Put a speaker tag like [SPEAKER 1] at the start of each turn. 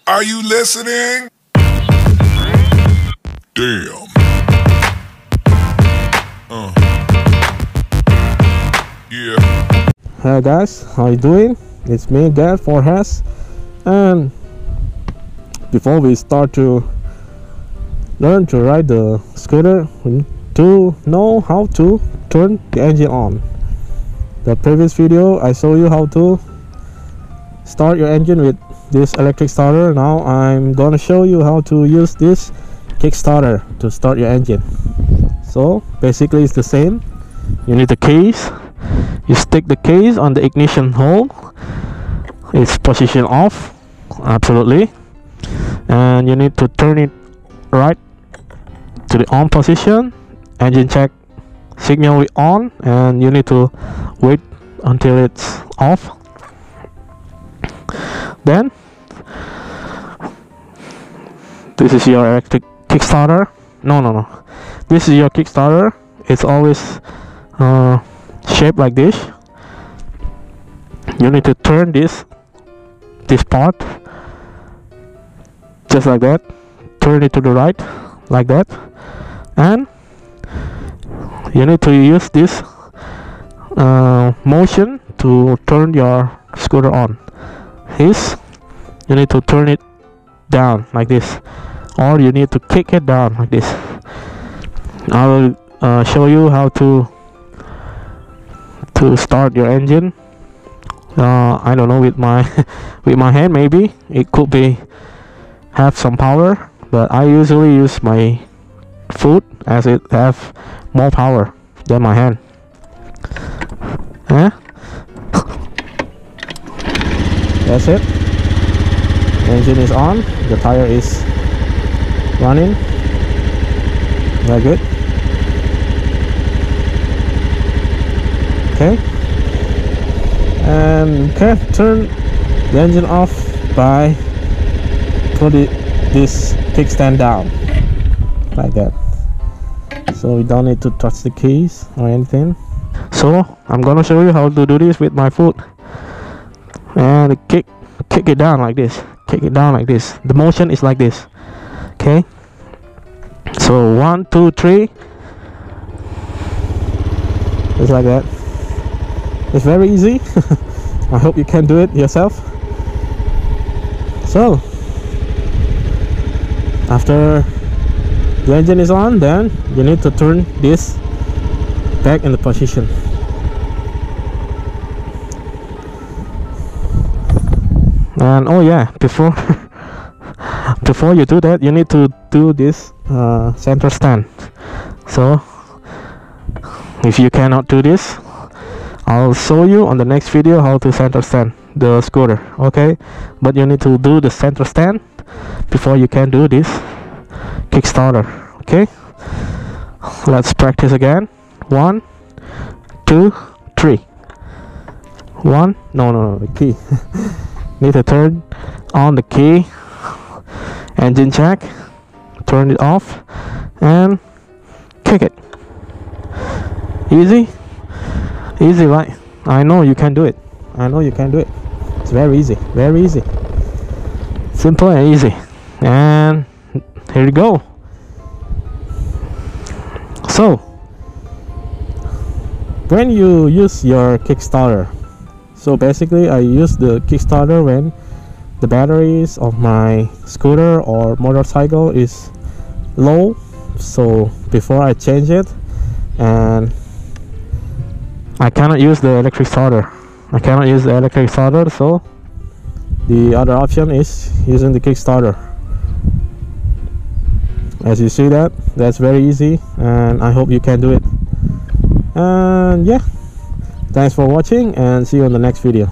[SPEAKER 1] Are you listening? Damn. Yeah.
[SPEAKER 2] Hi guys, how you doing? It's me again, Vorhesz. And before we start to learn to ride the scooter, we need to know how to turn the engine on. The previous video I showed you how to start your engine with this electric starter. Now I'm gonna show you how to use this Kickstarter to start your engine. So basically it's the same. You need the keys. You stick the keys on the ignition hole. It's position off, absolutely, and you need to turn it right to the on position. Engine check signal is on, and you need to wait until it's off. Then this is your electric Kickstarter. No. This is your Kickstarter. It's always shaped like this. You need to turn this part just like that. Turn it to the right like that, and you need to use this motion to turn your scooter on. You need to turn it down like this, or you need to kick it down like this. I will show you how to start your engine. I don't know, with my with my hand. Maybe it could be have some power, but I usually use my foot as it have more power than my hand. That's it. Engine is on. The tire is running. Very good. Okay. And okay, turn the engine off by putting this kickstand down like that. So we don't need to touch the keys or anything. So I'm gonna show you how to do this with my foot. And kick it down like this. Kick it down like this. The motion is like this. Okay. So 1, 2, 3. Just like that. It's very easy. I hope you can do it yourself. So after the engine is on, then you need to turn this back in the position. And oh yeah, before you do that, you need to do this center stand. So if you cannot do this, I'll show you on the next video how to center stand the scooter. Okay, but you need to do the center stand before you can do this Kickstarter. Okay, let's practice again. 1, 2, 3. No, the key. Need to turn on the key. Engine check. Turn it off and kick it. Easy, right? I know you can do it. It's very easy, simple and easy. And here you go. So when you use your Kickstarter, so basically I use the Kickstarter when the batteries of my scooter or motorcycle is low. So before I change it, and I cannot use the electric starter. So the other option is using the Kickstarter. As you see that's very easy, and I hope you can do it. And yeah, thanks for watching, and see you on the next video.